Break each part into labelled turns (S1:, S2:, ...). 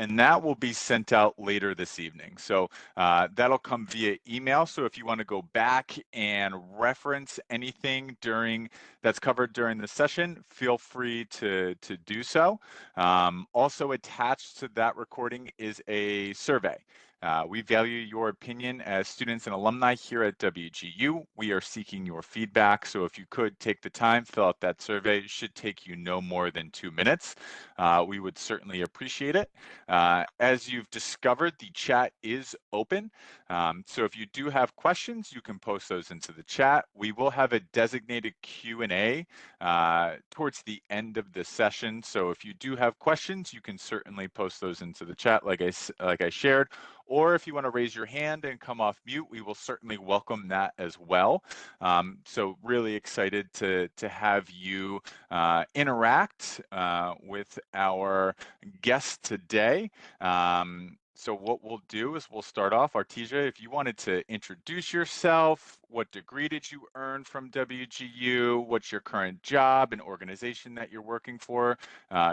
S1: and that will be sent out later this evening. So that'll come via email. So if you want to go back and reference anything that's covered during the session, feel free to do so. Also attached to that recording is a survey. We value your opinion as students and alumni here at WGU. We are seeking your feedback, so if you could take the time, fill out that survey. It should take you no more than 2 minutes. We would certainly appreciate it. As you've discovered, the chat is open, so if you do have questions, you can post those into the chat. We will have a designated Q&A towards the end of the session, so if you do have questions, you can certainly post those into the chat like I shared. Or if you want to raise your hand and come off mute, we will certainly welcome that as well. So really excited to have you interact with our guest today. So what we'll do is we'll start off. Arteja, if you wanted to introduce yourself, what degree did you earn from WGU? What's your current job and organization that you're working for?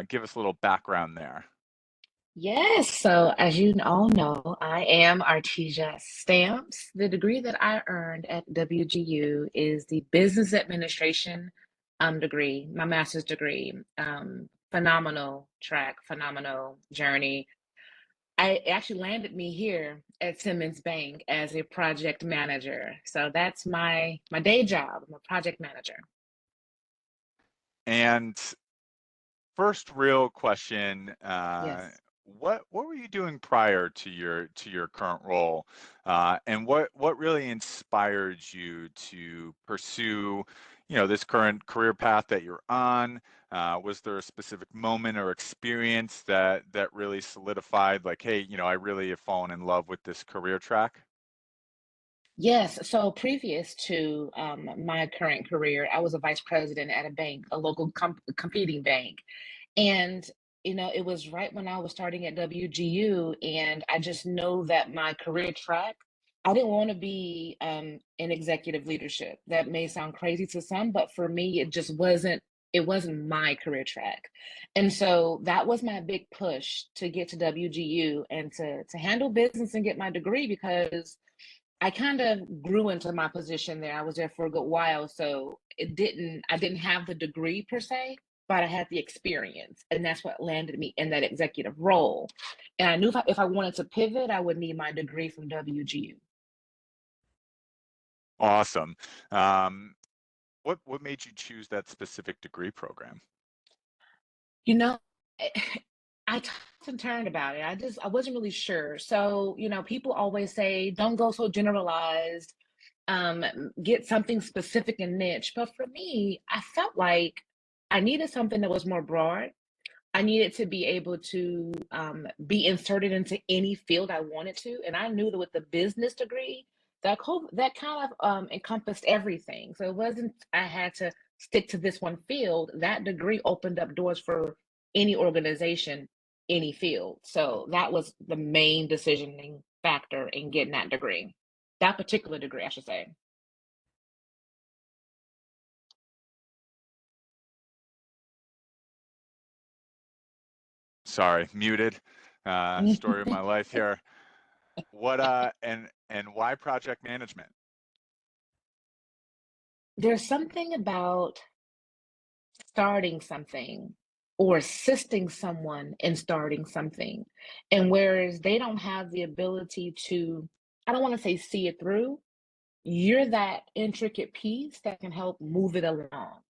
S1: Give us a little background there.
S2: Yes, so as you all know, I am Arteja Stamps. The degree that I earned at WGU is the Business Administration degree, my master's degree. Phenomenal track, phenomenal journey. It actually landed me here at Simmons Bank as a project manager. So that's my day job. I'm a project manager.
S1: And first real question,
S2: Yes.
S1: what were you doing prior to your current role, and what really inspired you to pursue, this current career path that you're on? Was there a specific moment or experience that really solidified, like, hey, I really have fallen in love with this career track?
S2: Yes. So previous to my current career, I was a vice president at a bank, a local competing bank. And, it was right when I was starting at WGU. And I just know that my career track, I didn't want to be in executive leadership. That may sound crazy to some, but for me, it wasn't my career track. And so that was my big push to get to WGU and to handle business and get my degree because I kind of grew into my position there. I was there for a good while, so I didn't have the degree per se, but I had the experience, and that's what landed me in that executive role. And I knew if I wanted to pivot, I would need my degree from WGU.
S1: Awesome. Um, what made you choose that specific degree program?
S2: You know, eh, I tossed and turned about it. I wasn't really sure. So, people always say, don't go so generalized, get something specific and niche. But for me, I felt like I needed something that was more broad. I needed to be able to be inserted into any field I wanted to, and I knew that with the business degree, that kind of encompassed everything. So it wasn't I had to stick to this one field. That degree opened up doors for any organization, any field. So that was the main decisioning factor in getting that degree, that particular degree, I should say.
S1: Sorry, muted. Story of my life here. What and why project management?
S2: There's something about starting something or assisting someone in starting something. And whereas they don't have the ability to, I don't want to say see it through, you're that intricate piece that can help move it along.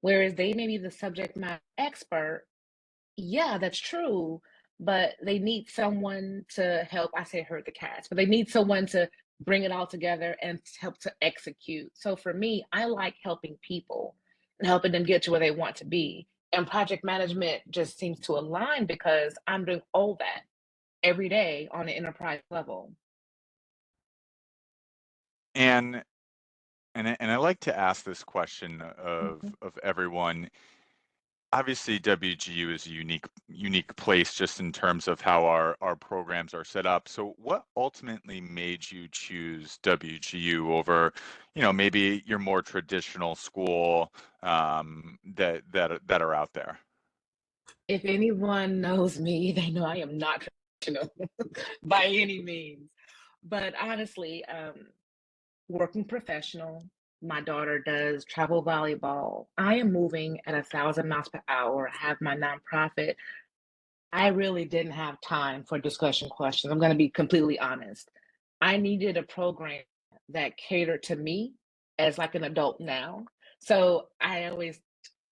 S2: Whereas they may be the subject matter expert, yeah, that's true, but they need someone to help. I say herd the cats, but they need someone to bring it all together and help to execute. So for me, I like helping people and helping them get to where they want to be. And project management just seems to align because I'm doing all that every day on an enterprise level.
S1: And and I like to ask this question
S2: Mhm.
S1: of everyone. Obviously, WGU is a unique place just in terms of how our programs are set up. So what ultimately made you choose WGU over, maybe your more traditional school that are out there?
S2: If anyone knows me, they know I am not. professional by any means. But honestly, working professional, my daughter does travel volleyball. I am moving at 1,000 miles per hour. I have my nonprofit. I really didn't have time for discussion questions. I'm going to be completely honest. I needed a program that catered to me as like an adult now. So I always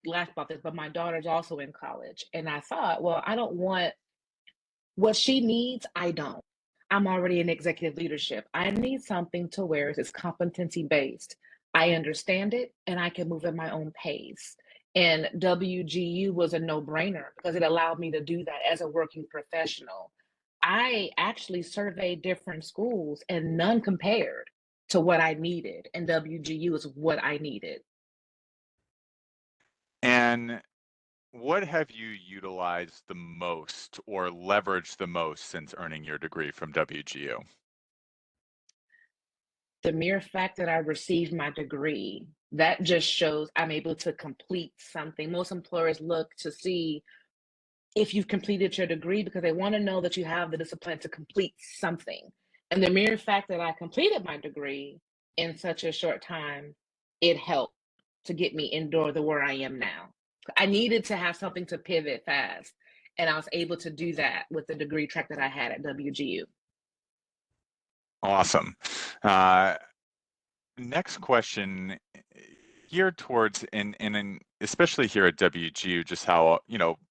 S2: laugh about this, but my daughter's also in college. And I thought, well, I don't want what she needs, I don't. I'm already in executive leadership. I need something to where it's competency based. I understand it and I can move at my own pace. And WGU was a no brainer because it allowed me to do that as a working professional. I actually surveyed different schools and none compared to what I needed. And WGU is what I needed.
S1: And what have you utilized the most or leveraged the most since earning your degree from WGU?
S2: The mere fact that I received my degree, that just shows I'm able to complete something. Most employers look to see if you've completed your degree because they want to know that you have the discipline to complete something. And the mere fact that I completed my degree in such a short time, it helped to get me indoor to where I am now. I needed to have something to pivot fast. And I was able to do that with the degree track that I had at WGU.
S1: Awesome. Next question, geared towards and especially here at WGU, just how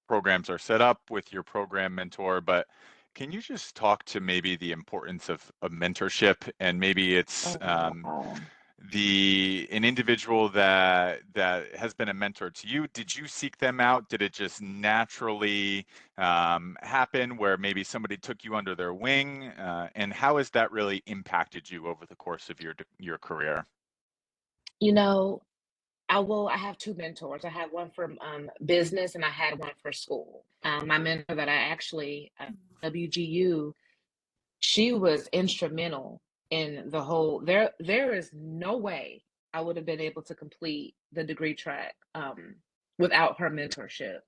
S1: programs are set up with your program mentor. But can you just talk to maybe the importance of mentorship, and maybe it's
S2: Oh, wow.
S1: an individual that has been a mentor to you? Did you seek them out? Did it just naturally happen where maybe somebody took you under their wing? And how has that really impacted you over the course of your career?
S2: You know, I have 2 mentors. I had one for, business and I had one for school. My mentor that I actually WGU, she was instrumental in the whole there is no way I would have been able to complete the degree track, without her mentorship.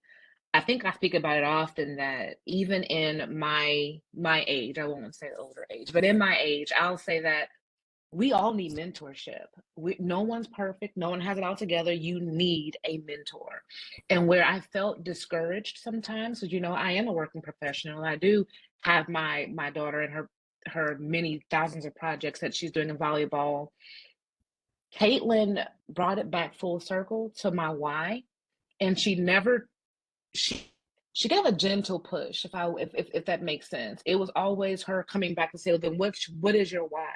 S2: I think I speak about it often that even in my age, I won't say older age, but in my age, I'll say that we all need mentorship. No one's perfect. No one has it all together. You need a mentor. And where I felt discouraged sometimes, because I am a working professional. I do have my daughter and her many thousands of projects that she's doing in volleyball. Caitlin brought it back full circle to my why, and she she gave a gentle push, if that makes sense. It was always her coming back to say, well, then what is your why?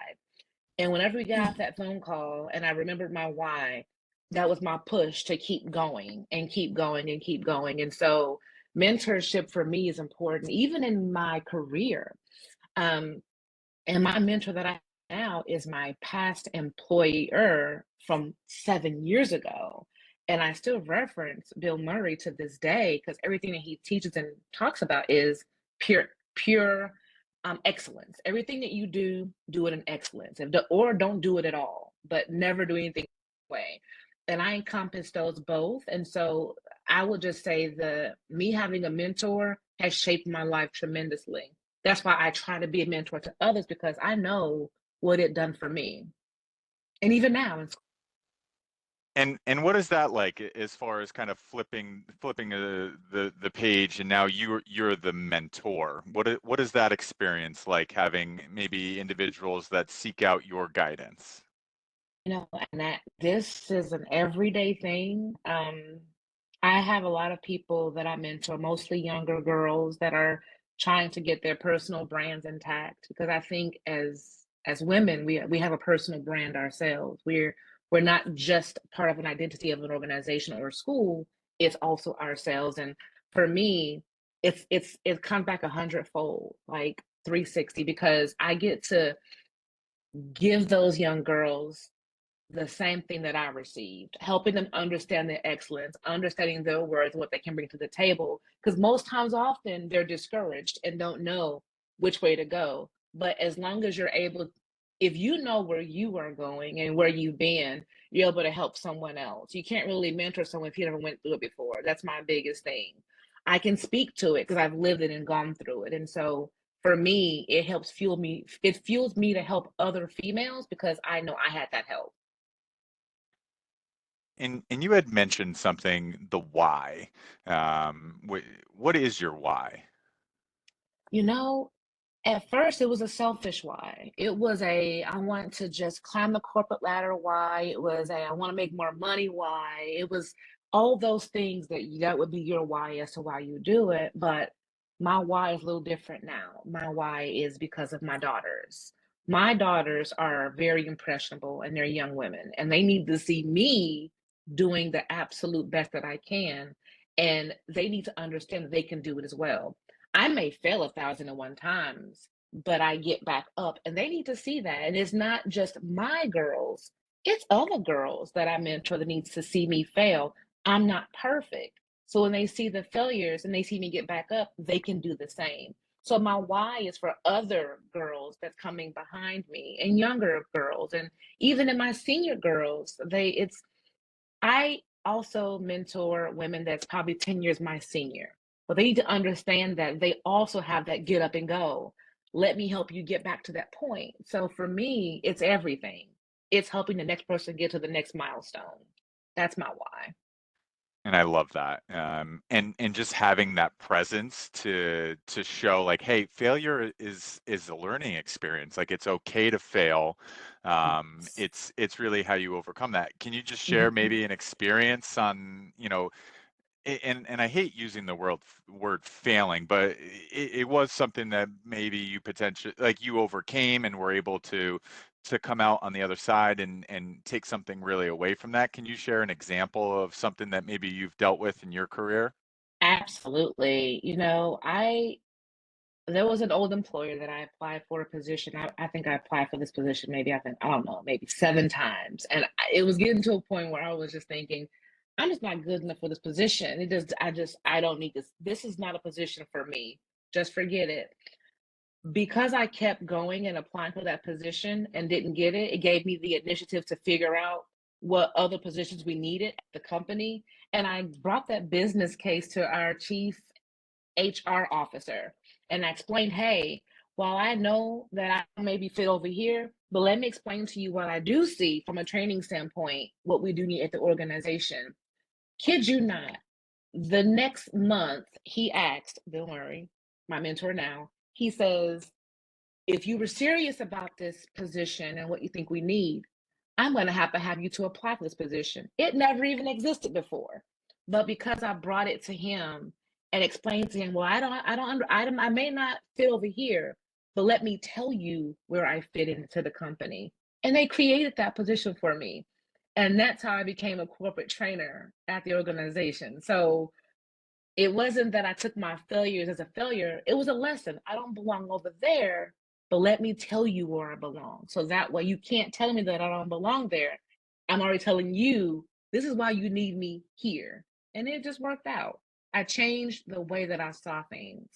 S2: And whenever we got off that phone call and I remembered my why, that was my push to keep going and keep going and keep going. And so mentorship for me is important, even in my career. Um, and my mentor that I have now is my past employer from 7 years ago. And I still reference Bill Murray to this day because everything that he teaches and talks about is pure excellence. Everything that you do it in excellence, or don't do it at all, but never do anything way. And I encompass those both. And so I would just say the me having a mentor has shaped my life tremendously. That's why I try to be a mentor to others because I know what it done for me. And even now,
S1: And what is that like as far as kind of flipping the page, and now you're the mentor? What is that experience like, having maybe individuals that seek out your guidance?
S2: and that this is an everyday thing. I have a lot of people that I mentor, mostly younger girls that are trying to get their personal brands intact because I think as women, we have a personal brand ourselves. We're not just part of an identity of an organization or a school, it's also ourselves. And for me, it comes back 100-fold, like 360, because I get to give those young girls the same thing that I received, helping them understand their excellence, understanding their worth, what they can bring to the table. Because most times, often, they're discouraged and don't know which way to go. But as long as you're able, if you know where you are going and where you've been, you're able to help someone else. You can't really mentor someone if you never went through it before. That's my biggest thing. I can speak to it because I've lived it and gone through it. And so for me, it helps fuel me. It fuels me to help other females because I know I had that help.
S1: And you had mentioned something, the why. What is your why?
S2: You know, at first, it was a selfish why. It was a I want to just climb the corporate ladder why. It was a I want to make more money why. It was all those things that would be your why as to why you do it. But my why is a little different now. My why is because of my daughters. My daughters are very impressionable and they're young women, and they need to see me doing the absolute best that I can. And they need to understand that they can do it as well. I may fail 1,001 times, but I get back up, and they need to see that. And it's not just my girls, it's other girls that I mentor that needs to see me fail. I'm not perfect. So when they see the failures and they see me get back up, they can do the same. So my why is for other girls that's coming behind me and younger girls and even in my senior girls, I also mentor women that's probably 10 years my senior. But they need to understand that they also have that get up and go. Let me help you get back to that point. So for me, it's everything. It's helping the next person get to the next milestone. That's my why.
S1: And I love that. And just having that presence to show like, hey, failure is a learning experience. Like it's okay to fail.
S2: Yes.
S1: It's really how you overcome that. Can you just share
S2: Mhm.
S1: maybe an experience on, and I hate using the word failing, but it was something that maybe you potentially like you overcame and were able to come out on the other side and take something really away from that. Can you share an example of something that maybe you've dealt with in your career?
S2: Absolutely. I there was an old employer that I applied for a position. I think I applied for this position maybe I don't know, maybe 7 times. And it was getting to a point where I was just thinking, I'm just not good enough for this position. I don't need this. This is not a position for me. Just forget it. Because I kept going and applying for that position and didn't get it, it gave me the initiative to figure out what other positions we needed at the company. And I brought that business case to our chief HR officer. And I explained, hey, while I know that I maybe fit over here, but let me explain to you what I do see from a training standpoint, what we do need at the organization. Kid you not, the next month he asked, Bill Murray, my mentor now, he says, if you were serious about this position and what you think we need, I'm going to have you to apply for this position. It never even existed before. But because I brought it to him and explained to him, well, I may not fit over here, but let me tell you where I fit into the company. And they created that position for me. And that's how I became a corporate trainer at the organization. So it wasn't that I took my failures as a failure. It was a lesson. I don't belong over there, but let me tell you where I belong. So that way you can't tell me that I don't belong there. I'm already telling you, this is why you need me here. And it just worked out. I changed the way that I saw things.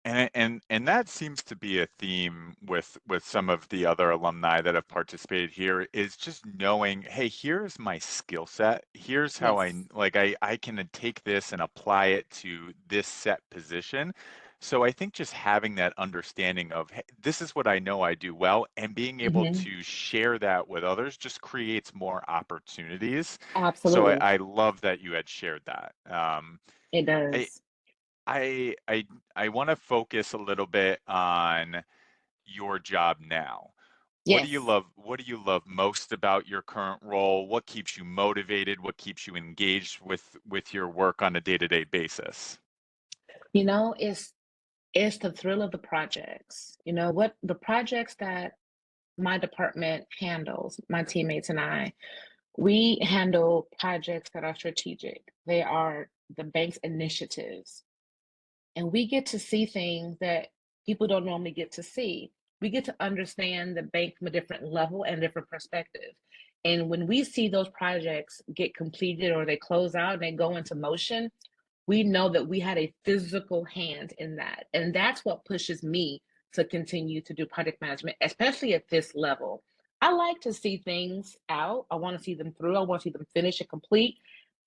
S1: And that seems to be a theme with some of the other alumni that have participated here is just knowing, hey, here's my skill set. Here's how
S2: Yes.
S1: I can take this and apply it to this set position. So I think just having that understanding of, hey, this is what I know I do well, and being able
S2: Hmm.
S1: to share that with others just creates more opportunities. So
S2: Absolutely.
S1: I love that you had shared that.
S2: It
S1: I,
S2: does.
S1: I I I want to focus a little bit on your job now.
S2: Yes.
S1: What do you love most about your current role? What keeps you motivated? What keeps you engaged with your work on a day-to-day basis?
S2: You know, it's the thrill of the projects. What the projects that my department handles, my teammates and I, we handle projects that are strategic. They are the bank's initiatives. And we get to see things that people don't normally get to see. We get to understand the bank from a different level and different perspective. And when we see those projects get completed or they close out and they go into motion, we know that we had a physical hand in that. And that's what pushes me to continue to do project management, especially at this level. I like to see things out. I want to see them through. I want to see them finish and complete.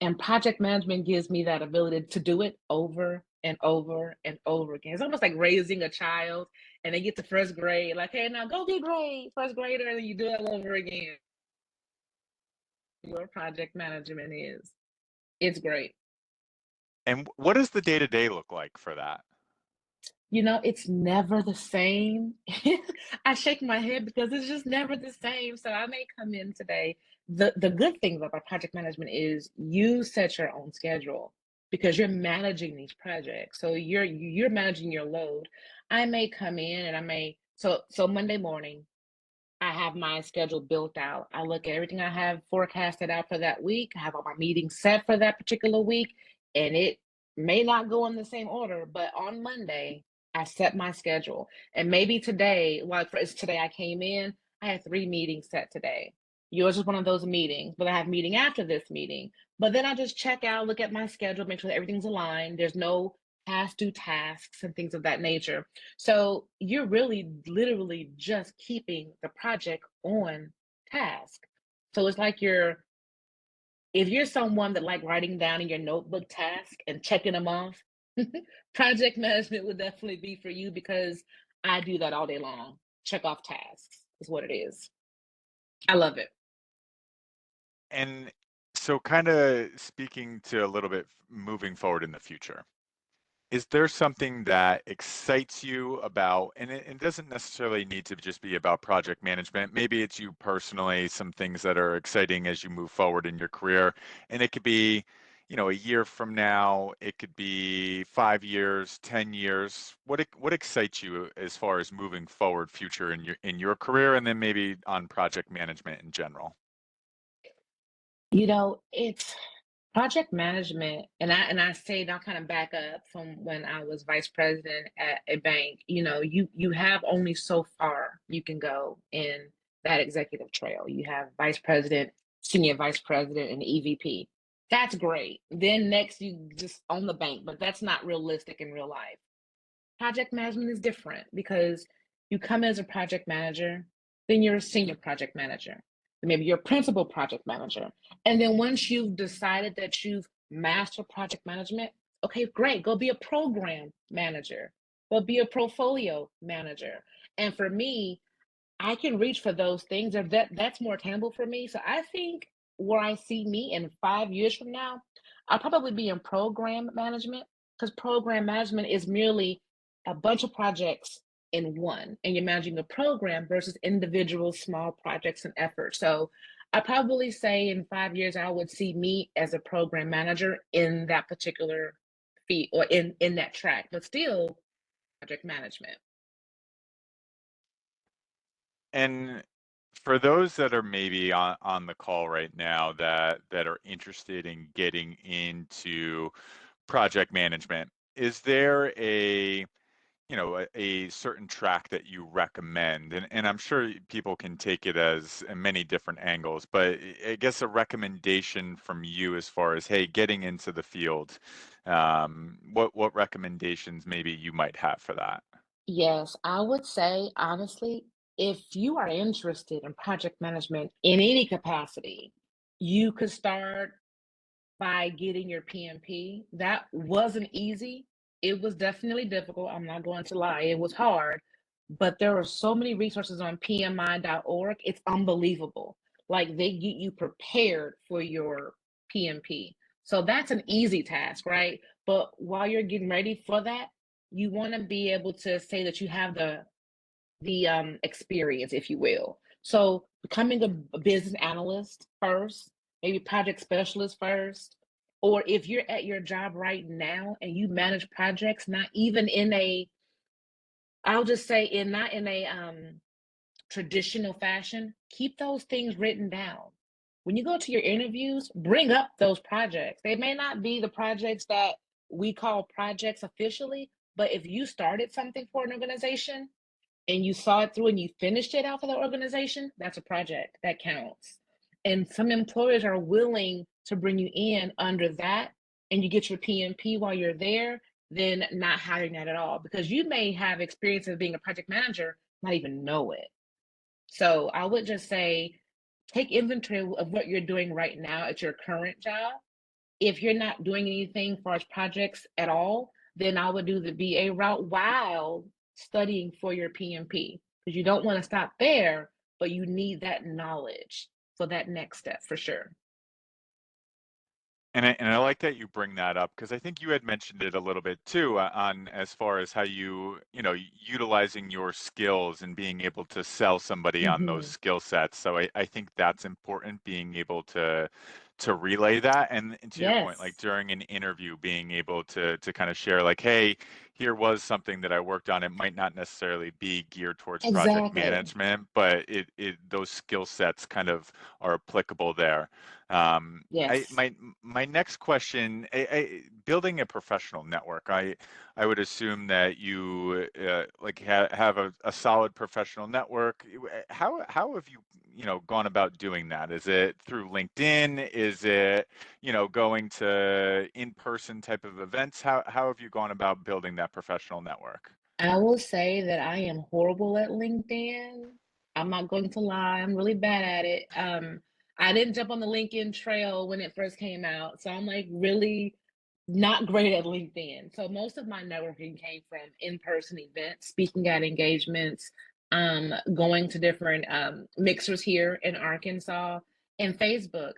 S2: And project management gives me that ability to do it over and over and over again. It's almost like raising a child and they get to first grade, like, hey, now go be great, first grader, and then you do it all over again. Your project management is. It's great.
S1: And what does the day-to-day look like for that?
S2: It's never the same. I shake my head because it's just never the same. So I may come in today. The good thing about project management is you set your own schedule because you're managing these projects. So you're managing your load. I may come in and so Monday morning, I have my schedule built out. I look at everything I have forecasted out for that week. I have all my meetings set for that particular week, and it may not go in the same order, but on Monday, I set my schedule. And maybe today, well, for it's today I came in, I had 3 meetings set today. Yours is one of those meetings, but I have a meeting after this meeting. But then I just check out, look at my schedule, make sure that everything's aligned. There's no past due tasks and things of that nature. So you're really literally just keeping the project on task. So it's like if you're someone that like writing down in your notebook tasks and checking them off, project management would definitely be for you because I do that all day long. Check off tasks is what it is. I love it.
S1: And so kind of speaking to a little bit moving forward in the future. Is there something that excites you about, and it doesn't necessarily need to just be about project management. Maybe it's you personally, some things that are exciting as you move forward in your career. And it could be, a year from now, it could be 5 years, 10 years. What excites you as far as moving forward future in your career and then maybe on project management in general?
S2: It's project management, and I say I'll kind of back up from when I was vice president at a bank. You have only so far you can go in that executive trail. You have vice president, senior vice president, and EVP. That's great. Then next you just own the bank, but that's not realistic in real life. Project management is different because you come as a project manager, then you're a senior project manager, then maybe you're a principal project manager. And then once you've decided that you've mastered project management, okay, great, go be a program manager, go be a portfolio manager. And for me, I can reach for those things, or that's more attainable for me. So I think where I see me in 5 years from now, I'll probably be in program management because program management is merely a bunch of projects in one, and you're managing a program versus individual small projects and efforts. So I probably say in 5 years, I would see me as a program manager in that particular feat or in that track, but still project management.
S1: And for those that are maybe on the call right now that are interested in getting into project management, is there a certain track that you recommend? And I'm sure people can take it as in many different angles, but I guess a recommendation from you as far as, hey, getting into the field, what recommendations maybe you might have for that?
S2: Yes, I would say honestly, if you are interested in project management in any capacity, you could start by getting your PMP. That wasn't easy. It was definitely difficult. I'm not going to lie. It was hard, but there are so many resources on PMI.org. It's unbelievable. Like they get you prepared for your PMP. So that's an easy task, right? But while you're getting ready for that, you want to be able to say that you have the experience, if you will. So becoming a business analyst first, maybe project specialist first, or if you're at your job right now and you manage projects, not even in a, I'll just say in not in a traditional fashion, keep those things written down. When you go to your interviews, bring up those projects. They may not be the projects that we call projects officially, but if you started something for an organization and you saw it through and you finished it out for the organization, that's a project that counts. And some employers are willing to bring you in under that, and you get your PMP while you're there, then not hiring that at all because you may have experience of being a project manager, not even know it. So I would just say take inventory of what you're doing right now at your current job. If you're not doing anything for as projects at all, then I would do the VA route while studying for your PMP because you don't want to stop there, but you need that knowledge for that next step for sure.
S1: And I like that you bring that up because I think you had mentioned it a little bit too on as far as how you know, utilizing your skills and being able to sell somebody on those
S2: Hmm.
S1: skill sets. So I think that's important, being able to relay that. And to your point, like
S2: Yes,
S1: during an interview, being able to kind of share like, hey, here was something that I worked on. It might not necessarily be geared towards project
S2: exactly.
S1: management, but it those skill sets kind of are applicable there. I
S2: Yes.
S1: my next question, building a professional network. I would assume that you like have a solid professional network. How have you gone about doing that? Is it through LinkedIn? Is it going to in-person type of events? How have you gone about building that professional network?
S2: I will say that I am horrible at LinkedIn. I'm not going to lie, I'm really bad at it. I didn't jump on the LinkedIn trail when it first came out, so I'm like really not great at LinkedIn. So most of my networking came from in-person events, speaking at engagements, going to different mixers here in Arkansas, and Facebook.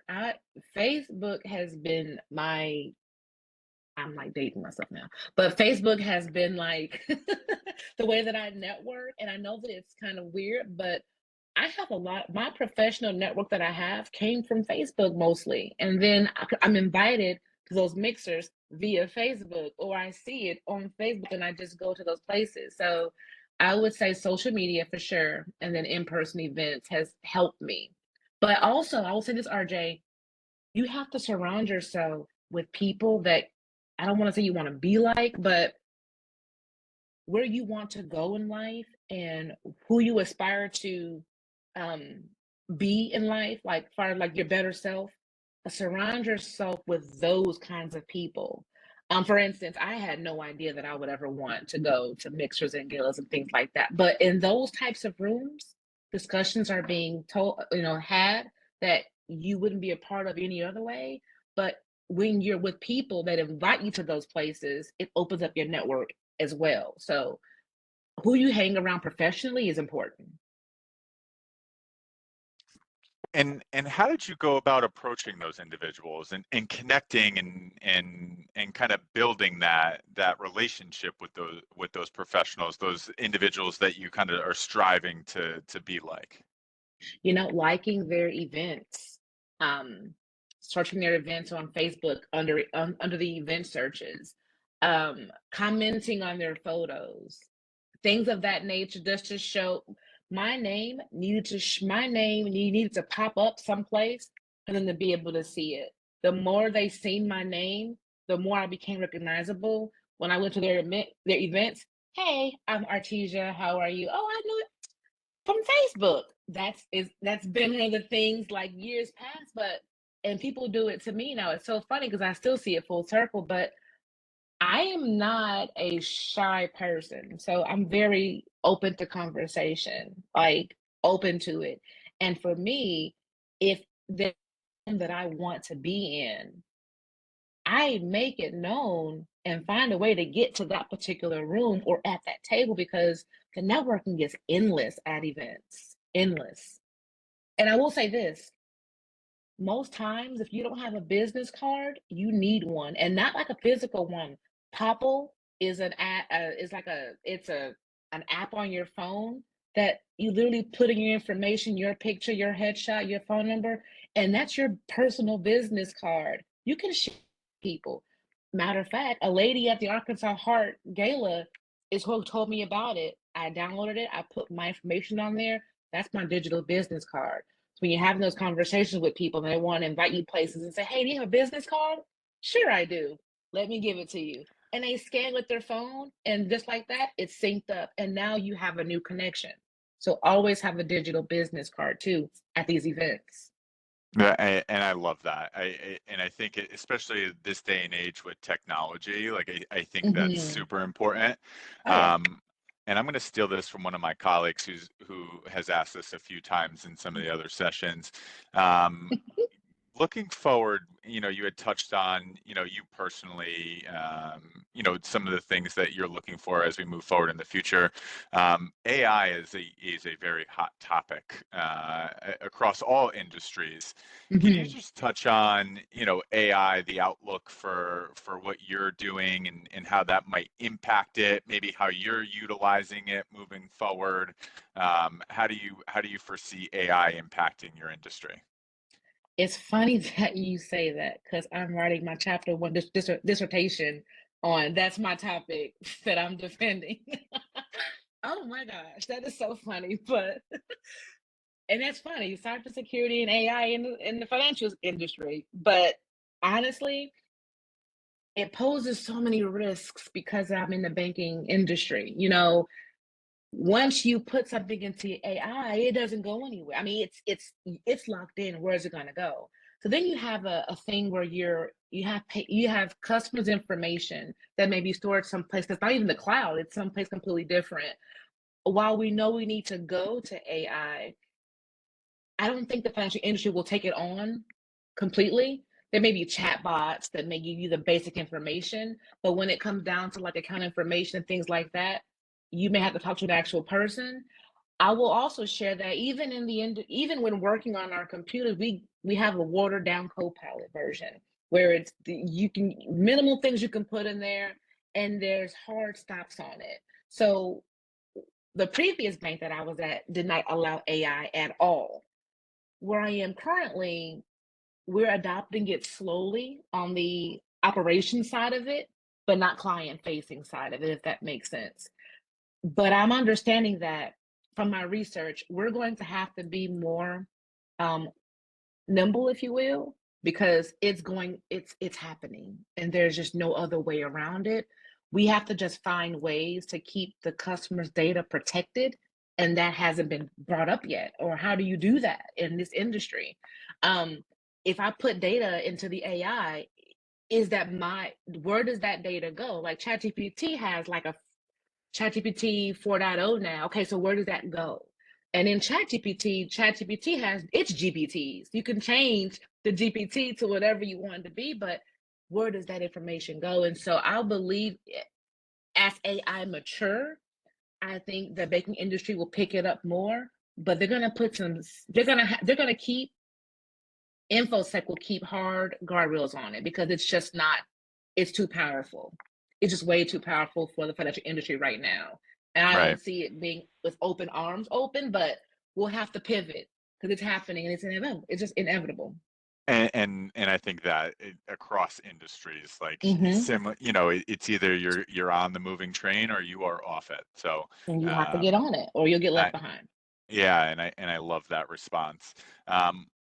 S2: Facebook has been my I'm like dating myself now. But Facebook has been like the way that I network. And I know that it's kind of weird, but I have a lot, my professional network that I have came from Facebook mostly. And then I'm invited to those mixers via Facebook, or I see it on Facebook and I just go to those places. So I would say social media for sure. And then in person events has helped me. But also, I will say this, RJ, you have to surround yourself with people that I don't want to say you want to be like, but where you want to go in life and who you aspire to um, be in life, like far like your better self. Surround yourself with those kinds of people. For instance, I had no idea that I would ever want to go to mixers and galas and things like that. But in those types of rooms, discussions are being told, had that you wouldn't be a part of any other way. But when you're with people that invite you to those places, it opens up your network as well. So who you hang around professionally is important.
S1: And how did you go about approaching those individuals and connecting and kind of building that relationship with those professionals, those individuals that you kind of are striving to be like?
S2: Liking their events, um, searching their events on Facebook under the event searches, commenting on their photos, things of that nature, just to show my name needed to pop up someplace and then to be able to see it. The more they seen my name, the more I became recognizable when I went to their events. Hey, I'm Artesia. How are you? Oh, I knew from Facebook. That's been one of the things like years past, but and people do it to me now. It's so funny because I still see it full circle, but I am not a shy person. So I'm very open to conversation, like open to it. And for me, if the that I want to be in, I make it known and find a way to get to that particular room or at that table because the networking is endless at events, endless. And I will say this, most times, if you don't have a business card, you need one, and not like a physical one. Popple is an app, is like it's an app on your phone that you literally put in your information, your picture, your headshot, your phone number, and that's your personal business card. You can share with people. Matter of fact, a lady at the Arkansas Heart Gala is who told me about it. I downloaded it. I put my information on there. That's my digital business card when you're having those conversations with people and they want to invite you places and say, hey, do you have a business card? Sure, I do. Let me give it to you. And they scan with their phone, and just like that, it's synced up. And now you have a new connection. So always have a digital business card too at these events.
S1: Yeah, and I love that. And I think especially this day and age with technology, like I think that's
S2: Hmm.
S1: super important.
S2: Oh, yeah.
S1: Um, and I'm going to steal this from one of my colleagues who has asked this a few times in some of the other sessions. Um, looking forward, you had touched on, you personally, some of the things that you're looking for as we move forward in the future. AI is a very hot topic across all industries. Can you
S2: Mhm.
S1: just touch on, AI, the outlook for what you're doing and how that might impact it, maybe how you're utilizing it moving forward? How do you foresee AI impacting your industry?
S2: It's funny that you say that because I'm writing my chapter one dissertation on that's my topic that I'm defending. Oh my gosh, that is so funny. But and that's funny, cybersecurity and AI in the financial industry. But honestly, it poses so many risks because I'm in the banking industry. Once you put something into AI, it doesn't go anywhere. I mean, it's locked in. Where's it going to go? So then you have a thing where you have customers' information that may be stored someplace that's not even the cloud. It's someplace completely different. While we know we need to go to I don't think the financial industry will take it on completely. There may be chatbots that may give you the basic information, but when it comes down to like account information and things like that, you may have to talk to an actual person. I will also share that even in the end, even when working on our computers, we have a watered down Copilot version where you can minimal things you can put in there, and there's hard stops on it. So the previous bank that I was at did not allow AI at all. Where I am currently, we're adopting it slowly on the operation side of it, but not client facing side of it, if that makes sense. But I'm understanding that from my research, we're going to have to be more um, nimble, if you will, because it's happening, and there's just no other way around it. We have to just find ways to keep the customer's data protected, and that hasn't been brought up yet. Or how do you do that in this industry? Um, if I put data into the AI, is that my where does that data go? Like ChatGPT has like a ChatGPT 4.0 now. Okay, so where does that go? And in ChatGPT has its GPTs. You can change the GPT to whatever you want it to be, but where does that information go? And so I believe as AI mature, I think the baking industry will pick it up more. But they're gonna put some. They're gonna keep InfoSec will keep hard guardrails on it because it's just not. It's too powerful. It's just way too powerful for the financial industry right now, and I
S1: Right.
S2: don't see it being with open arms open. But we'll have to pivot because it's happening and it's inevitable. It's just inevitable.
S1: And I think that across industries, like
S2: Hmm.
S1: similar, it's either you're on the moving train or you are off it. So,
S2: And you have to get
S1: um,
S2: on it, or you'll get
S1: I,
S2: left behind.
S1: yeah, and I love that response.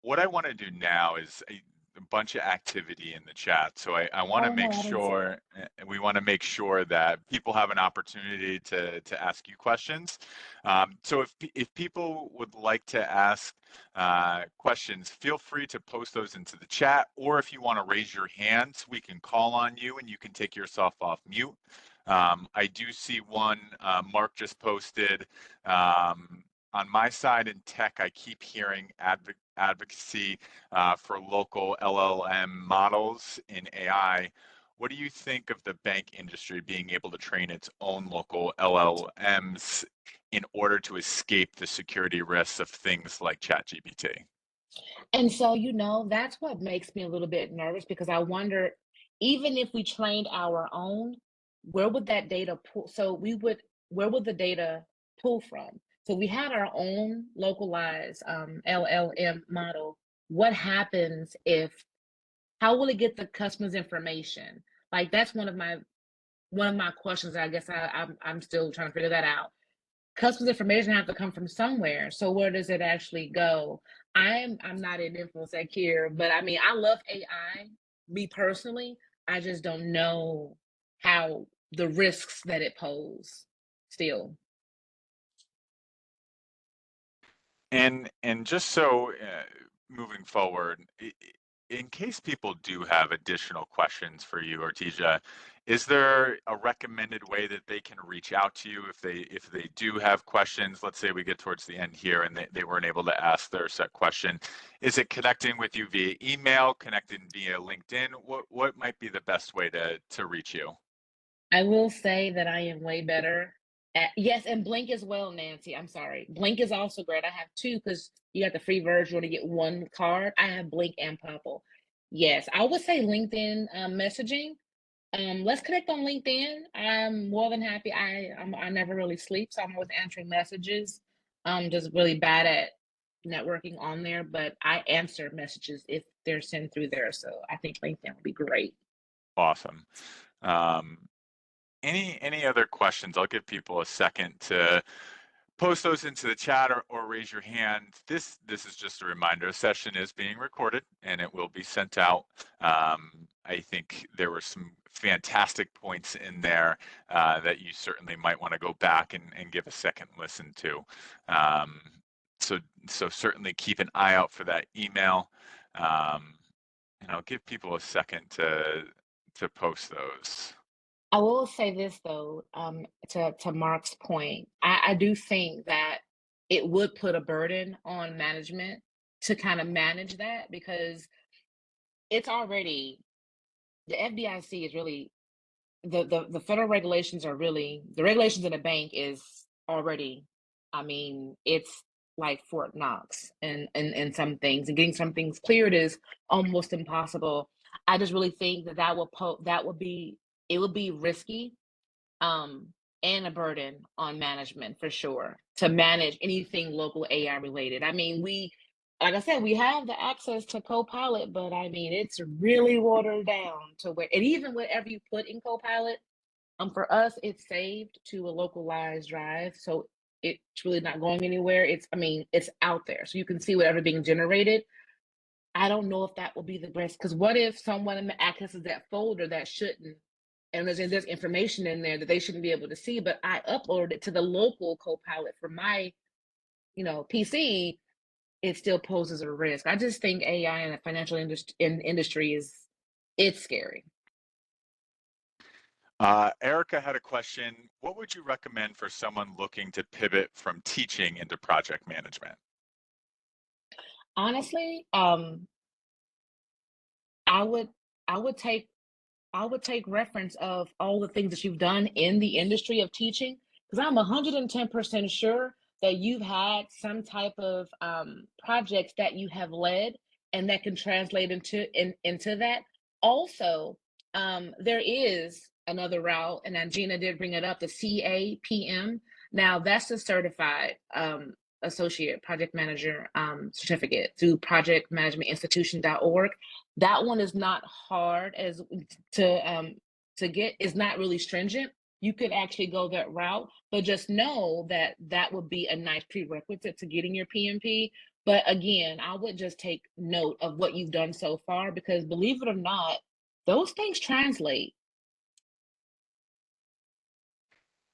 S1: What I want to do now is a bunch of activity in the chat. So I want to
S2: Oh
S1: make
S2: no, I didn't see
S1: sure
S2: it.
S1: we want to make sure that people have an opportunity to ask you questions. So if people would like to ask questions, feel free to post those into the chat, or if you want to raise your hand, we can call on you and you can take yourself off mute. I do see one Mark just posted. On my side in tech, I keep hearing advocacy for local LLM models in AI. What do you think of the bank industry being able to train its own local LLMs in order to escape the security risks of things like ChatGPT?
S2: And so, that's what makes me a little bit nervous because I wonder, even if we trained our own, where would that data pull? Where would the data pull from? So we had our own localized LLM model. What happens how will it get the customer's information? Like that's one of my questions. I guess I'm still trying to figure that out. Customer's information have to come from somewhere. So where does it actually go? I'm not in infosec here, but I mean I love AI. Me personally, I just don't know how the risks that it pose still.
S1: And just so moving forward, in case people do have additional questions for you, Arteja, Is there a recommended way that they can reach out to you if they do have questions? Let's say we get towards the end here and they weren't able to ask their set question. Is it connecting with you via email, connecting via LinkedIn? What might be the best way to reach you?
S2: I will say that I am way better at, yes, and Blink as well, Nancy. I'm sorry. Blink is also great. I have two because you got the free version. You want to get one card. I have Blink and Purple. Yes, I would say LinkedIn messaging. Let's connect on LinkedIn. I'm more than happy. I never really sleep, so I'm always answering messages. I'm just really bad at networking on there, but I answer messages if they're sent through there. So I think LinkedIn would be great.
S1: Awesome. Um, any other questions? I'll give people a second to post those into the chat or raise your hand. This is just a reminder. The session is being recorded and it will be sent out. I think there were some fantastic points in there that you certainly might want to go back and give a second listen to. Um, so certainly keep an eye out for that email. And I'll give people a second to post those.
S2: I will say this though, to Mark's point, I do think that it would put a burden on management to kind of manage that because it's already the FDIC is really the federal regulations are really the regulations in a bank is already, I mean, it's like Fort Knox and some things and getting some things cleared is almost impossible. I just really think that that would be it would be risky um, and a burden on management for sure to manage anything local AI related. I mean, like I said, we have the access to Copilot, but I mean, it's really watered down to where, and even whatever you put in Copilot, for us, it's saved to a localized drive, so it's really not going anywhere. I mean, it's out there, so you can see whatever being generated. I don't know if that will be the best because what if someone accesses that folder that shouldn't, and there's information in there that they shouldn't be able to see, but I uploaded it to the local Copilot for my, PC, it still poses a risk. I just think AI in the financial industry it's scary.
S1: Erica had a question. What would you recommend for someone looking to pivot from teaching into project management?
S2: Honestly, I would I would take I would take reference of all the things that you've done in the industry of teaching, because I'm 110% sure that you've had some type of projects that you have led and that can translate into that. Also, there is another route, and Gina did bring it up, the CAPM. Now, that's the certified associate project manager certificate through projectmanagementinstitution.org. That one is not hard as to get. Is not really stringent. You could actually go that route, but just know that that would be a nice prerequisite to getting your PMP. But again, I would just take note of what you've done so far because believe it or not, those things translate.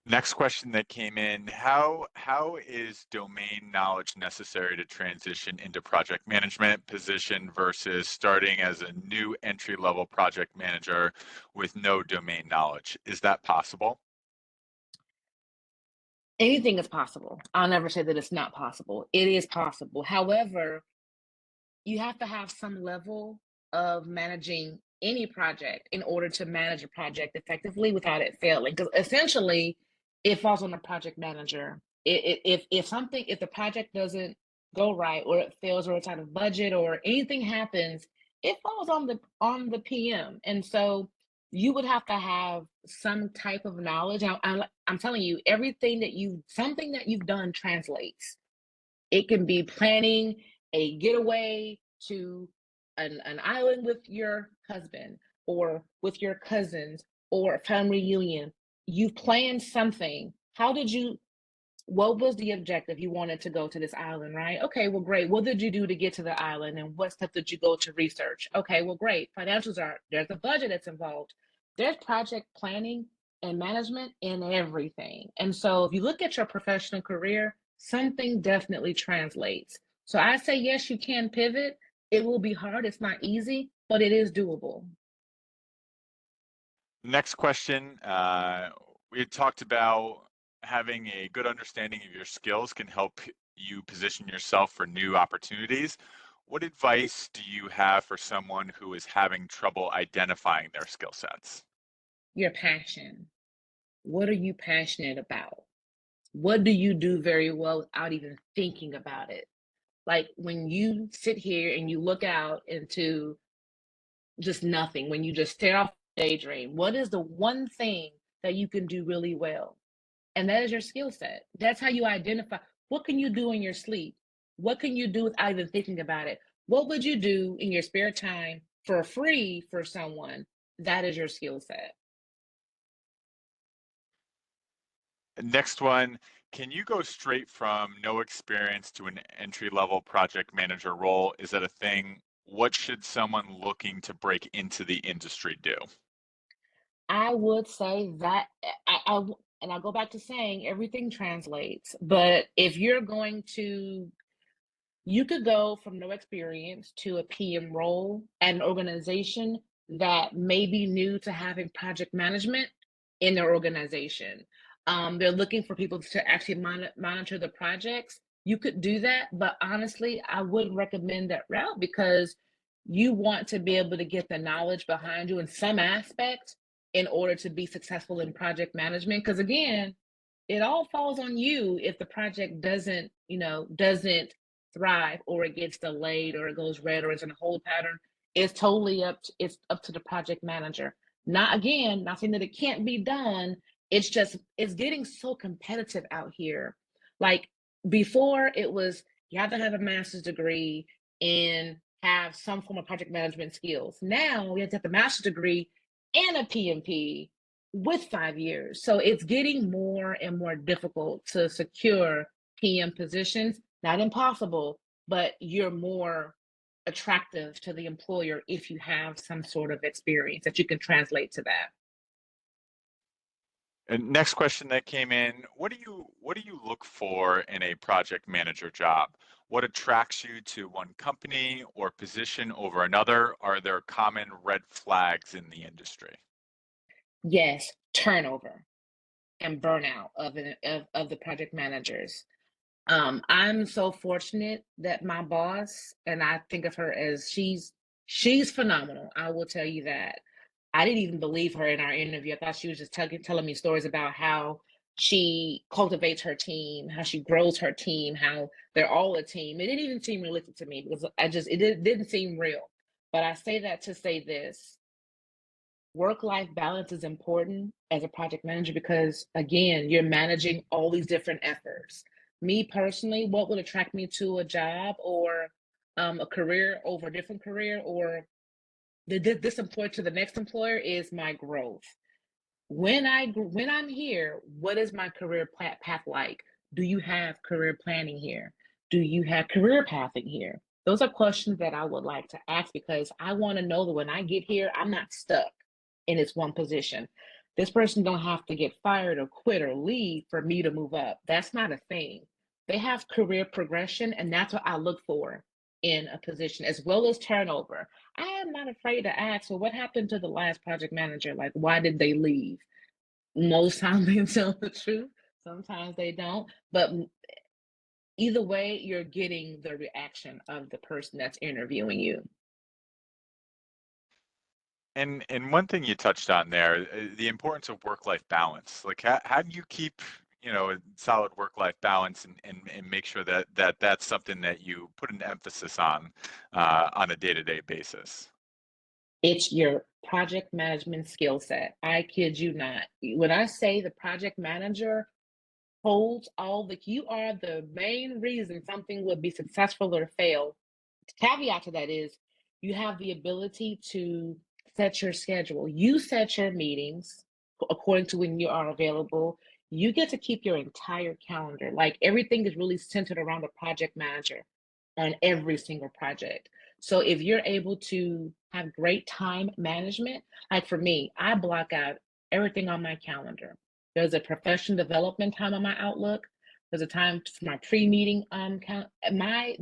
S1: Next question that came in, how is domain knowledge necessary to transition into project management position versus starting as a new entry-level project manager with no domain knowledge? Is that possible?
S2: Anything is possible. I'll never say that it's not possible. It is possible. However, you have to have some level of managing any project in order to manage a project effectively without it failing. Because essentially, it falls on the project manager. If the project doesn't go right, or it fails, or it's out of budget, or anything happens, it falls on the PM. And so you would have to have some type of knowledge. I'm telling you, something that you've done translates. It can be planning a getaway to an island with your husband or with your cousins or a family reunion. You've planned something. What was the objective? You wanted to go to this island, right? Okay, well, great. What did you do to get to the island and what steps did you go to research? Okay, well, great. There's a budget that's involved. There's project planning and management in everything. And so if you look at your professional career, something definitely translates. So I say, yes, you can pivot. It will be hard. It's not easy, but it is doable.
S1: Next question. We had talked about having a good understanding of your skills can help you position yourself for new opportunities. What advice do you have for someone who is having trouble identifying their skill sets?
S2: Your passion. What are you passionate about? What do you do very well without even thinking about it? Like when you sit here and you look out into just nothing, when you just stare off daydream, what is the one thing that you can do really well? And that is your skill set. That's how you identify what can you do in your sleep? What can you do without even thinking about it? What would you do in your spare time for free for someone? That is your skill set.
S1: Next one, can you go straight from no experience to an entry-level project manager role? Is that a thing? What should someone looking to break into the industry do?
S2: I would say that and I go back to saying everything translates. But if you're going to you could go from no experience to a PM role at an organization that may be new to having project management in their organization. They're looking for people to actually monitor the projects. You could do that, but honestly, I wouldn't recommend that route because you want to be able to get the knowledge behind you in some aspect in order to be successful in project management. Because again, it all falls on you if the project doesn't thrive or it gets delayed or it goes red or it's in a hold pattern. It's up to the project manager. Not saying that it can't be done. It's just it's getting so competitive out here. Like before it was you have to have a master's degree and have some form of project management skills. Now you have to have a master's degree and a PMP with 5 years. So it's getting more and more difficult to secure PM positions. Not impossible, but you're more attractive to the employer if you have some sort of experience that you can translate to that.
S1: And next question that came in, what do you look for in a project manager job? What attracts you to one company or position over another? Are there common red flags in the industry?
S2: Yes, turnover and burnout of the project managers. I'm so fortunate that my boss, and I think of her as she's phenomenal. I will tell you that. I didn't even believe her in our interview. I thought she was just telling me stories about how she cultivates her team, how she grows her team, how they're all a team. It didn't even seem realistic to me because didn't seem real. But I say that to say this: work-life balance is important as a project manager because again, you're managing all these different efforts. Me personally, what would attract me to a job or a career over a different career or this employer to the next employer is my growth. When I'm here, what is my career path like? Do you have career planning here? Do you have career pathing here? Those are questions that I would like to ask because I want to know that when I get here, I'm not stuck in this one position. This person don't have to get fired or quit or leave for me to move up. That's not a thing. They have career progression, and that's what I look for in a position, as well as turnover. I am not afraid to ask, well, what happened to the last project manager? Like, why did they leave? Most times they tell the truth. Sometimes they don't. But either way, you're getting the reaction of the person that's interviewing you.
S1: And one thing you touched on there, the importance of work-life balance. Like how do you keep, a solid work-life balance and make sure that's something that you put an emphasis on a day-to-day basis?
S2: It's your project management skill set. I kid you not. When I say the project manager holds all the, you are the main reason something would be successful or fail. Caveat to that is you have the ability to set your schedule. You set your meetings according to when you are available. You get to keep your entire calendar. Like everything is really centered around the project manager on every single project. So if you're able to have great time management, like for me, I block out everything on my calendar. There's a professional development time on my Outlook. There's a time for my pre-meeting count. I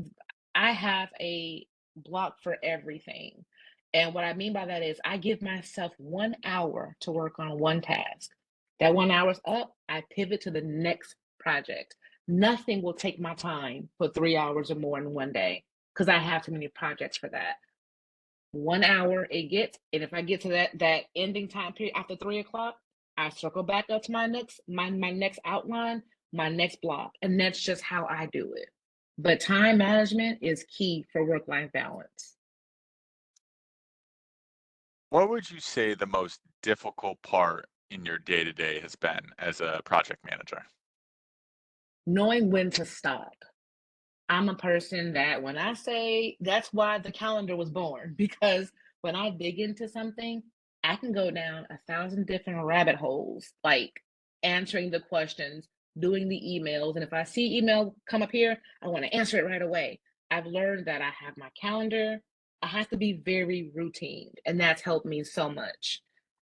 S2: have a block for everything. And what I mean by that is I give myself 1 hour to work on one task. That 1 hour's up, I pivot to the next project. Nothing will take my time for 3 hours or more in one day because I have too many projects for that. 1 hour it gets, and if I get to that ending time period after 3 o'clock, I circle back up to my next outline, my next block, and that's just how I do it. But time management is key for work-life balance.
S1: What would you say the most difficult part in your day-to-day has been as a project manager?
S2: Knowing when to stop. I'm a person that when I say that's why the calendar was born, because when I dig into something, I can go down 1,000 different rabbit holes, like answering the questions, doing the emails. And if I see email come up here, I want to answer it right away. I've learned that I have my calendar. I have to be very routine, and that's helped me so much.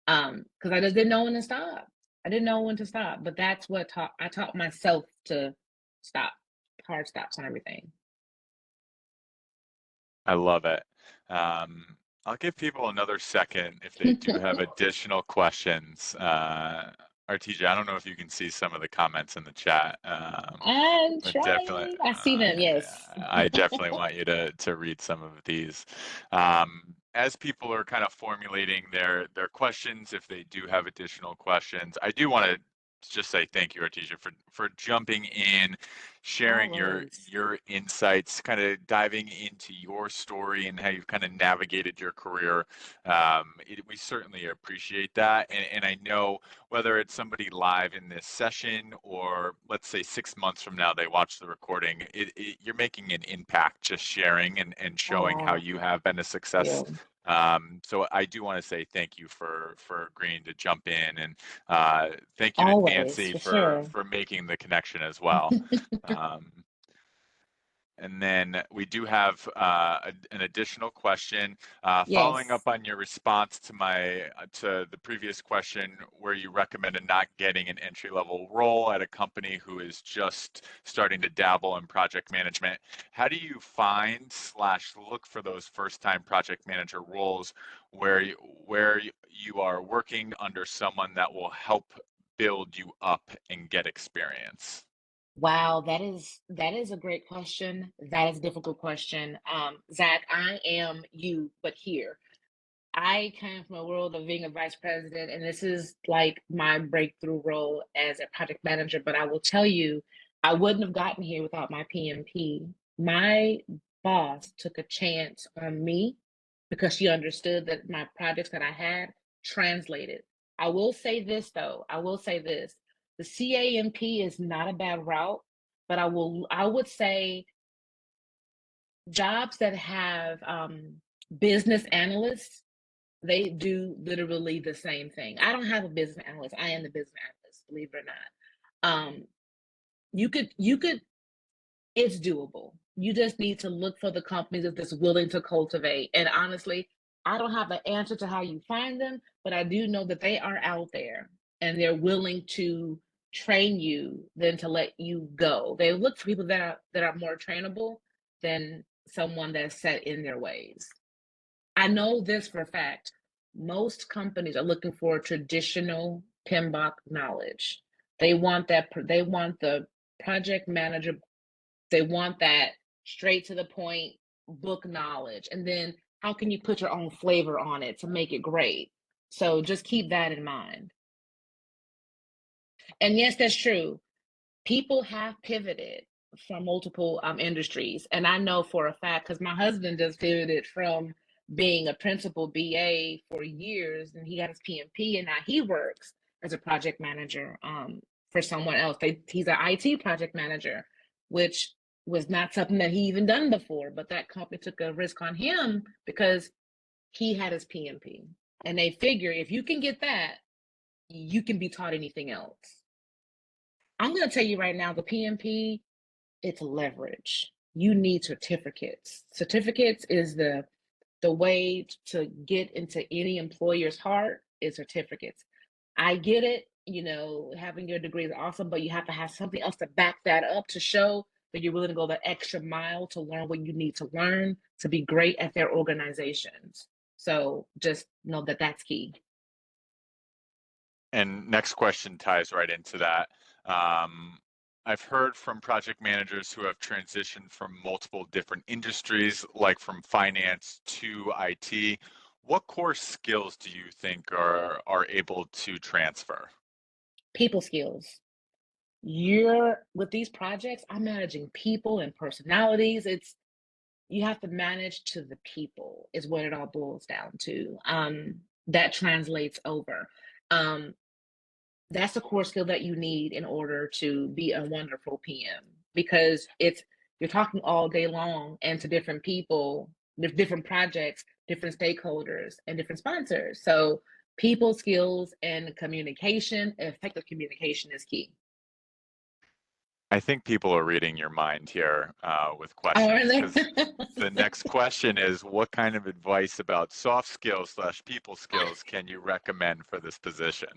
S2: Because I just didn't know when to stop. I didn't know when to stop, but that's what I taught myself to stop, hard stops on everything.
S1: I love it. Um, I'll give people another second if they do have additional questions. Arteja, I don't know if you can see some of the comments in the chat,
S2: I'm
S1: but definitely,
S2: trying. I see them, yes.
S1: I definitely want you to read some of these. As people are kind of formulating their questions, if they do have additional questions, I do want to just say thank you, Artesia, for jumping in, sharing
S2: Always.
S1: your insights, kind of diving into your story and how you've kind of navigated your career. We certainly appreciate that, and I know whether it's somebody live in this session or let's say 6 months from now they watch the recording, you're making an impact just sharing and
S2: Oh,
S1: showing how
S2: wow.
S1: you have been a success.
S2: You.
S1: So I do want to say thank you for agreeing to jump in, and thank you to
S2: Always,
S1: Nancy
S2: for sure.
S1: for making the connection as well. Um, and then we do have an additional question following
S2: Yes.
S1: up on your response to to the previous question, where you recommended not getting an entry level role at a company who is just starting to dabble in project management. How do you find slash look for those first time project manager roles where you are working under someone that will help build you up and get experience?
S2: Wow, that is a great question. That is a difficult question. Zach, I am you, but here. I came from a world of being a vice president, and this is like my breakthrough role as a project manager. But I will tell you, I wouldn't have gotten here without my PMP. My boss took a chance on me because she understood that my projects that I had translated. I will say this though, I will say this. The CAMP is not a bad route, but I would say jobs that have business analysts, they do literally the same thing. I don't have a business analyst. I am the business analyst, believe it or not. You could it's doable. You just need to look for the companies that's willing to cultivate. And honestly, I don't have an answer to how you find them, but I do know that they are out there and they're willing to train you than to let you go. They look for people that are more trainable than someone that's set in their ways. I know this for a fact. Most companies are looking for traditional PMBOK knowledge. They want the project manager, they want that straight to the point book knowledge. And then how can you put your own flavor on it to make it great? So just keep that in mind. And yes, that's true. People have pivoted from multiple industries. And I know for a fact because my husband just pivoted from being a principal BA for years and he got his PMP and now he works as a project manager for someone else. He's an IT project manager, which was not something that he even done before, but that company took a risk on him because he had his PMP. And they figure if you can get that, you can be taught anything else. I'm going to tell you right now, the PMP, it's leverage. You need certificates. Certificates is the way to get into any employer's heart is certificates. I get it, having your degree is awesome, but you have to have something else to back that up to show that you're willing to go the extra mile to learn what you need to learn to be great at their organizations. So just know that that's key.
S1: And next question ties right into that. Um, I've heard from project managers who have transitioned from multiple different industries, like from finance to IT. What core skills do you think are able to transfer?
S2: People skills. You're with these projects, I'm managing people and personalities. It's you have to manage to the people is what it all boils down to. That translates over. Um, that's a core skill that you need in order to be a wonderful PM because it's you're talking all day long and to different people, different projects, different stakeholders, and different sponsors. So people skills and communication, effective communication is key.
S1: I think people are reading your mind here with
S2: Oh, are
S1: questions
S2: they?
S1: because the next question is, what kind of advice about soft skills slash people skills can you recommend for this position?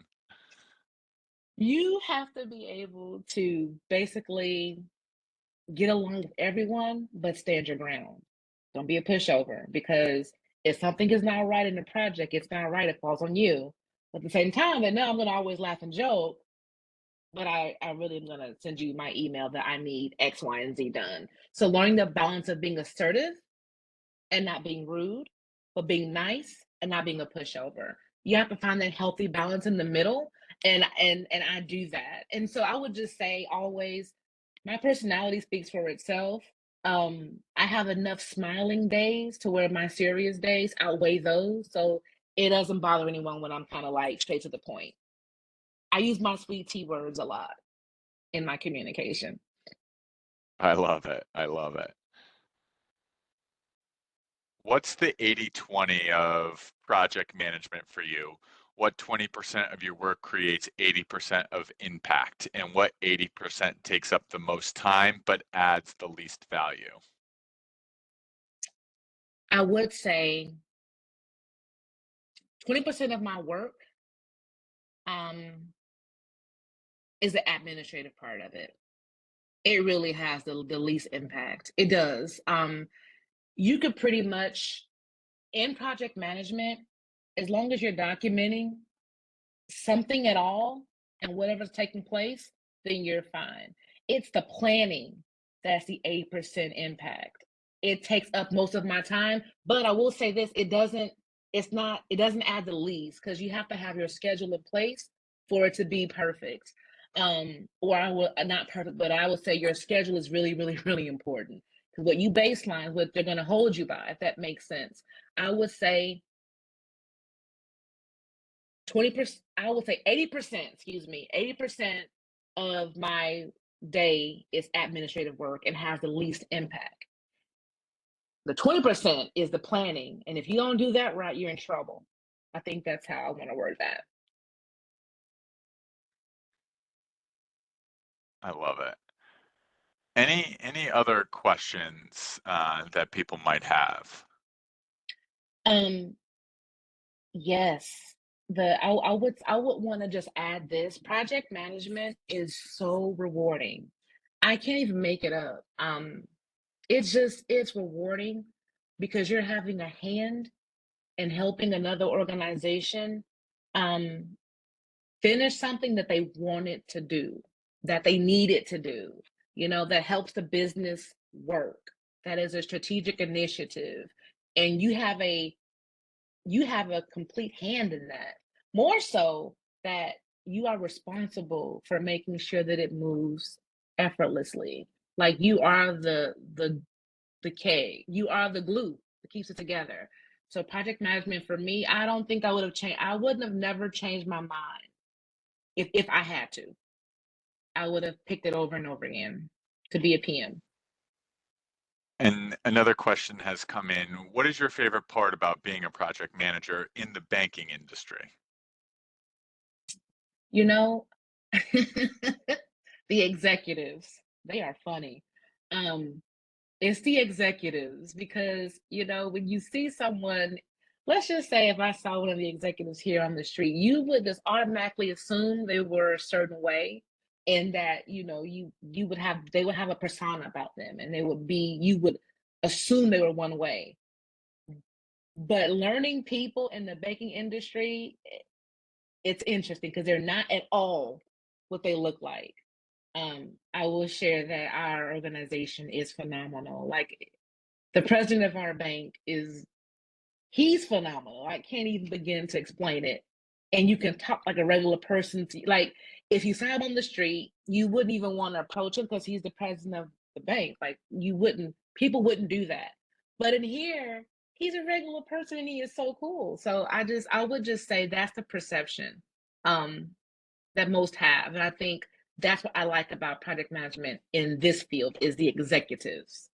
S2: You have to be able to basically get along with everyone, but stand your ground. Don't be a pushover because if something is not right in the project, it's not right, it falls on you. But at the same time, and now I'm gonna always laugh and joke, but I really am gonna send you my email that I need X, Y, and Z done. So learning the balance of being assertive and not being rude, but being nice and not being a pushover. You have to find that healthy balance in the middle, and I do that. And so I would just say always, my personality speaks for itself. I have enough smiling days to where my serious days outweigh those, so it doesn't bother anyone when I'm kind of like straight to the point. I use my sweet tea words a lot in my communication.
S1: I love it. I love it. What's the 80/20 of project management for you? What 20% of your work creates 80% of impact, and what 80% takes up the most time but adds the least value?
S2: I would say 20% of my work um, is the administrative part of it. It really has the least impact. It does. You could pretty much in project management, as long as you're documenting something at all and whatever's taking place, then you're fine. It's the planning that's the 8% impact. It takes up most of my time, but I will say this, it doesn't add the least because you have to have your schedule in place for it to be perfect. Or I will not perfect, but I would say your schedule is really, really, really important. Because what you baseline, what they're gonna hold you by, if that makes sense. I would say 20%, I would say 80%, excuse me, 80% of my day is administrative work and has the least impact. The 20% is the planning. And if you don't do that right, you're in trouble. I think that's how I want to word that.
S1: I love it. Any other questions that people might have?
S2: Um, yes. I would want to just add this. Project management is so rewarding. I can't even make it up. It's rewarding because you're having a hand and helping another organization um, finish something that they wanted to do, that they needed to do, that helps the business work, that is a strategic initiative. And you have a complete hand in that. More so that you are responsible for making sure that it moves effortlessly. Like you are the K. You are the glue that keeps it together. So project management for me, I don't think I would have changed. I wouldn't have never changed my mind if I had to. I would have picked it over and over again to be a PM.
S1: And another question has come in. What is your favorite part about being a project manager in the banking industry?
S2: You know, the executives, they are funny. Um, It's the executives because, when you see someone, let's just say if I saw one of the executives here on the street, you would just automatically assume they were a certain way and that, you would have they would have a persona about them and you would assume they were one way. But learning people in the banking industry, it's interesting because they're not at all what they look like. I will share that our organization is phenomenal. Like the president of our bank is he's phenomenal. I can't even begin to explain it. And you can talk like a regular person. Like if you saw him on the street, you wouldn't even want to approach him because he's the president of the bank. Like you wouldn't, people wouldn't do that. But in here, he's a regular person and he is so cool. So I would just say that's the perception um, that most have. And I think that's what I like about project management in this field is the executives.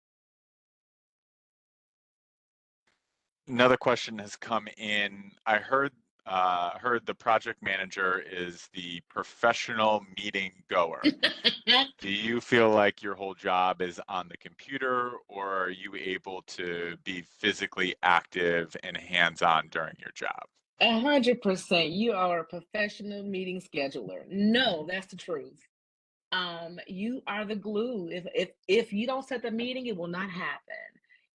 S1: Another question has come in. I heard the project manager is the professional meeting goer. Do you feel like your whole job is on the computer, or are you able to be physically active and hands-on during your job?
S2: 100%. You are a professional meeting scheduler. No, that's the truth. You are the glue. If you don't set the meeting, it will not happen.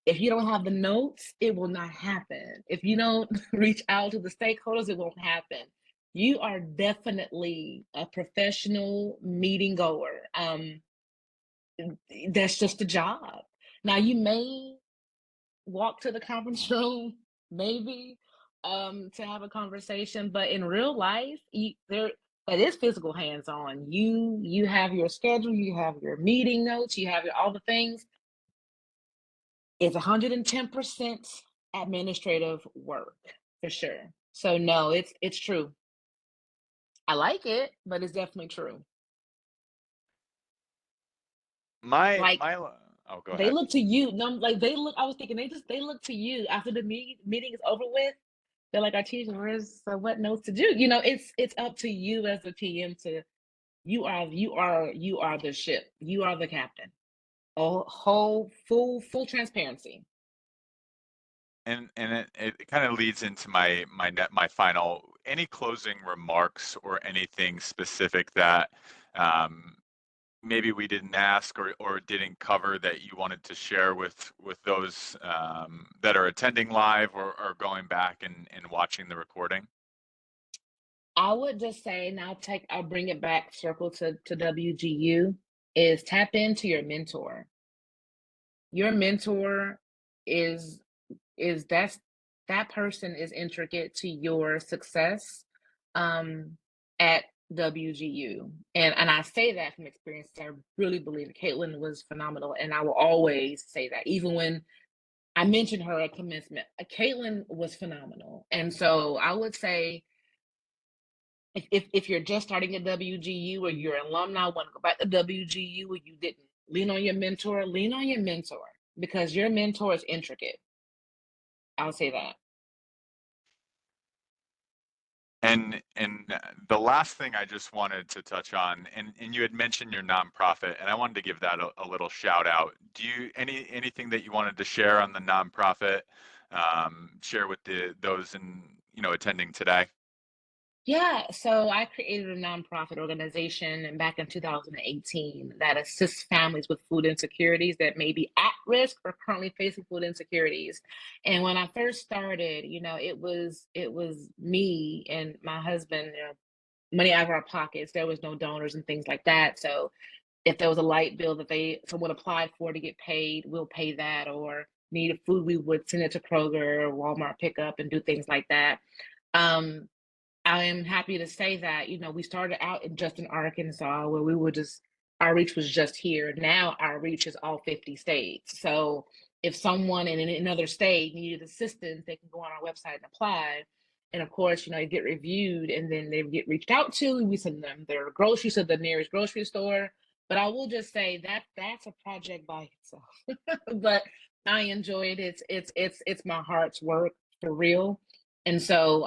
S2: If you don't have the notes, it will not happen. If you don't reach out to the stakeholders, it won't happen. You are definitely a professional meeting goer. That's just a job. Now you may walk to the conference room, maybe, to have a conversation. But in real life, there it is physical hands-on. You have your schedule, you have your meeting notes, you have all the things. It's 110% administrative work for sure. So no, it's true. I like it, but it's definitely true.
S1: My
S2: Like
S1: my oh, go
S2: they
S1: ahead.
S2: look to you. No, like they look. I was thinking they look to you after the meeting is over with. They're like, our teacher, where's what notes to do? It's up to you as the PM to you are the ship. You are the captain. Oh, whole full transparency.
S1: And it kind of leads into my final, any closing remarks or anything specific that um, maybe we didn't ask or didn't cover that you wanted to share with those that are attending live or going back and watching the recording?
S2: I would just say now I'll bring it back circle to WGU is tap into your mentor. Your mentor is is that's that person is intricate to your success um, at WGU. And I say that from experience. I really believe Caitlin was phenomenal, and I will always say that. Even when I mentioned her at commencement, Caitlin was phenomenal. And so I would say if you're just starting at WGU or you're an alumni want to go back to WGU or you didn't lean on your mentor because your mentor is intricate. I'll say that.
S1: And the last thing I just wanted to touch on, and you had mentioned your nonprofit, and I wanted to give that a little shout out. Do you anything that you wanted to share on the nonprofit, share with those in attending today?
S2: Yeah, so I created a nonprofit organization and back in 2018 that assists families with food insecurities that may be at risk or currently facing food insecurities. And when I first started, it was me and my husband, money out of our pockets. There was no donors and things like that. So if there was a light bill that someone applied for to get paid, we'll pay that. Or needed food, we would send it to Kroger or Walmart pickup and do things like that. Um, I am happy to say that, we started out just in Arkansas where we were just, our reach was just here. Now our reach is all 50 states. So if someone in another state needed assistance, they can go on our website and apply. And of course, they get reviewed and then they get reached out to. We send them their groceries to the nearest grocery store. But I will just say that that's a project by itself. But I enjoy it. It's my heart's work for real. And so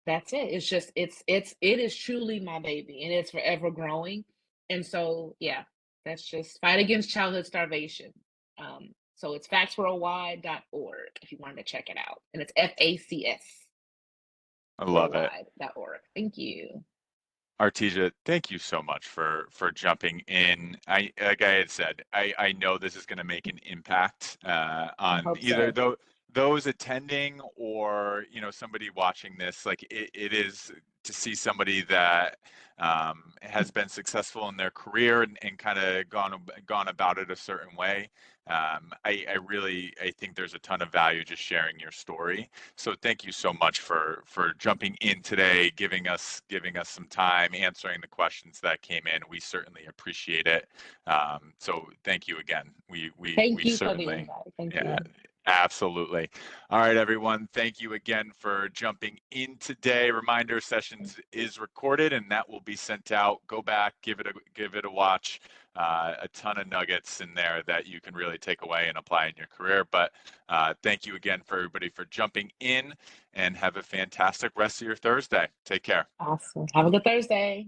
S2: that's it. It's just it is truly my baby and it's forever growing. And so yeah, that's just fight against childhood starvation. So it's factsworldwide.org if you wanted to check it out. And it's FACS
S1: I love it.
S2: worldwide.org. Thank you.
S1: Arteja, thank you so much for jumping in. Like I had said, I know this is going to make an impact
S2: I
S1: on
S2: hope so.
S1: those attending or somebody watching this, like it is to see somebody that has been successful in their career and kind of gone about it a certain way. I think there's a ton of value just sharing your story. So thank you so much for jumping in today, giving us some time, answering the questions that came in. We certainly appreciate it. So thank you again. We
S2: Thank you for the
S1: certainly,
S2: invite. Thank
S1: yeah,
S2: you.
S1: absolutely. All right, everyone. Thank you again for jumping in today. Reminder, sessions is recorded and that will be sent out. Go back, give it a watch. A ton of nuggets in there that you can really take away and apply in your career. But thank you again for everybody for jumping in, and have a fantastic rest of your Thursday. Take care.
S2: Awesome. Have a good Thursday.